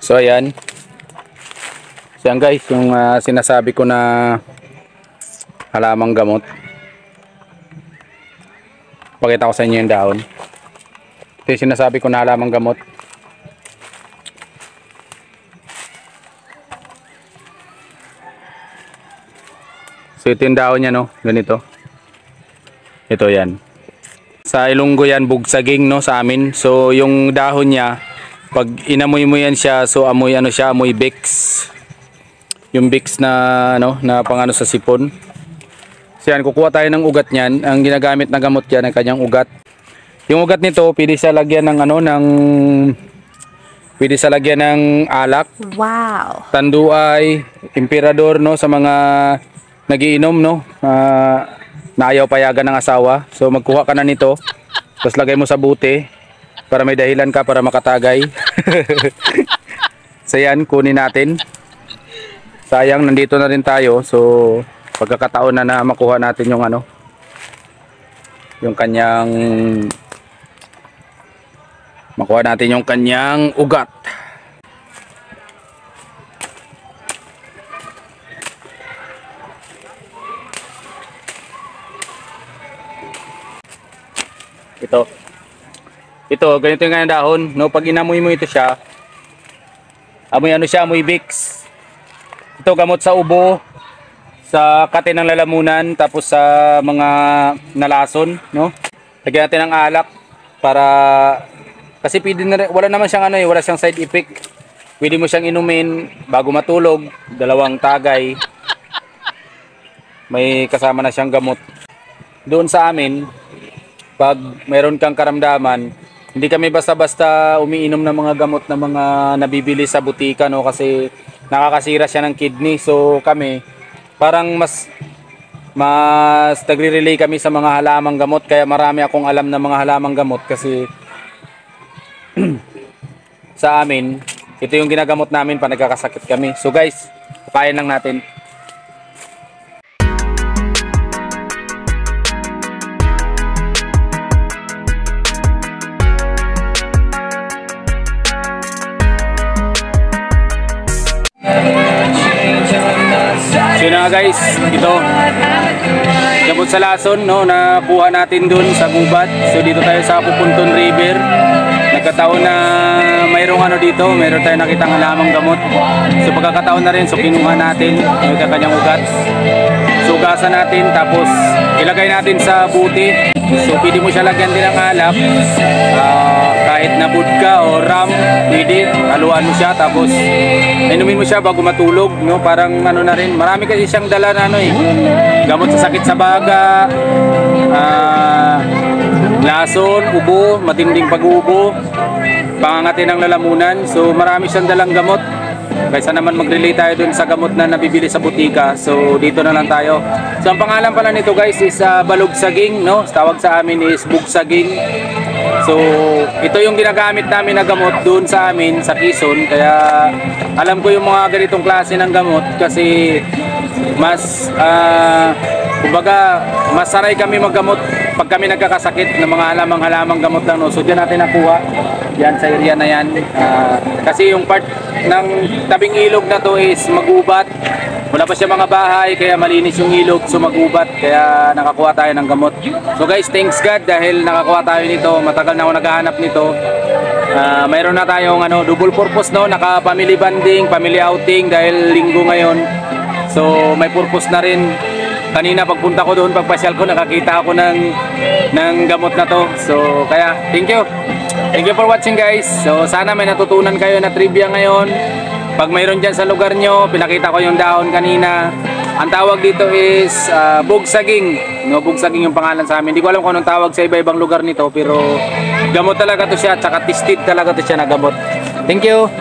So ayan. So yan guys, yung sinasabi ko na halamang gamot. Pakita ko sa inyo yung dahon. Ito yung sinasabi ko na halamang gamot. So ito yung dahon niya, no? Ganito. Ito yan. Sa Ilonggo yan, bugsaging, no? Sa amin. So yung dahon niya, pag inamoy mo yan siya, so amoy ano siya, amoy Vicks. Yung Vicks na ano, na pangano sa sipon. So yan, kukuha tayo ng ugat niyan. Ang ginagamit na gamot yan ay kanyang ugat. Yung ugat nito, pwede sa lagyan ng ano, pwede sa lagyan ng alak. Wow. Tanduay, emperador, no, sa mga nagiinom, no, na ayaw payagan ng asawa. So magkuha ka na nito, tapos lagay mo sa buti para may dahilan ka para makatagay. So yan, kunin natin. Sayang, nandito na rin tayo. So pagkakataon na makuha natin yung ano, yung kanyang, makuha natin yung kanyang ugat. Ito, ganito yung kanyang dahon, no? Pag inamoy mo ito siya, amoy ano siya, amoy Vicks. Ito gamot sa ubo, sa kate ng lalamunan, tapos sa mga nalason, no? Lagyan natin ng alak para, kasi pwede na rin, wala naman siyang ano wala siyang side effect. Pwede mo siyang inumin bago matulog, 2 tagay. May kasama na siyang gamot. Doon sa amin, pag mayroon kang karamdaman, hindi kami basta-basta umiinom ng mga gamot na mga nabibili sa butika, no, kasi nakakasira siya ng kidney. So kami parang mas nagre-relay kami sa mga halamang gamot, kaya marami akong alam na mga halamang gamot kasi sa amin ito yung ginagamot namin pag nagkakasakit kami. So guys, kain lang natin. So yun na guys, ito gamot sa lason, no, nakuha natin dun sa gubat. So dito tayo sa Pupunton River. Nagkataon na mayroong ano dito, mayroon tayong nakitang halamang gamot. So pagkakataon na rin, so kinuha natin yung kanyang ugat. So ugasan natin, tapos ilagay natin sa buti. So pwede mo siya lagyan din ng alak, kahit na vodka o rum, pwede, haluan mo siya, tapos inumin mo siya bago matulog, no? Parang ano na rin, marami kasi siyang dala na ano gamot sa sakit sa baga, lason, ubo, matinding pag-ubo, pangangati ng lalamunan. So marami siyang dalang gamot. Kaysa naman mag-relay tayo dun sa gamot na nabibili sa butika, so dito na lang tayo. So ang pangalan pala nito guys is balugsaging, no? Tawag sa amin is bugsaging. So ito yung ginagamit namin na gamot dun sa amin sa Quezon, kaya alam ko yung mga ganitong klase ng gamot kasi mas kumbaga mas sanay kami maggamot pag kami nagkakasakit ng mga halamang gamot lang, no? So diyan natin nakuha, yan sa area na yan, kasi yung part ng tabing ilog na to is magubat, wala pa siya mga bahay, kaya malinis yung ilog, so magubat, kaya nakakuha tayo ng gamot. So guys, thanks God dahil nakakuha tayo nito. Matagal na ako naghahanap nito. Mayroon na tayong ano, double purpose, no, naka family bonding, family outing dahil linggo ngayon, so may purpose na rin. Kanina pagpunta ko doon, pagpasyal ko, nakakita ako ng gamot na to. So kaya thank you for watching guys. So sana may natutunan kayo na trivia ngayon. Pag mayroon dyan sa lugar nyo, pinakita ko yung dahon kanina. Ang tawag dito is bugsaging, no? Bugsaging yung pangalan sa amin. Hindi ko alam kung anong tawag sa iba-ibang lugar nito, pero gamot talaga to siya, tsaka tested talaga to siya na gamot. Thank you.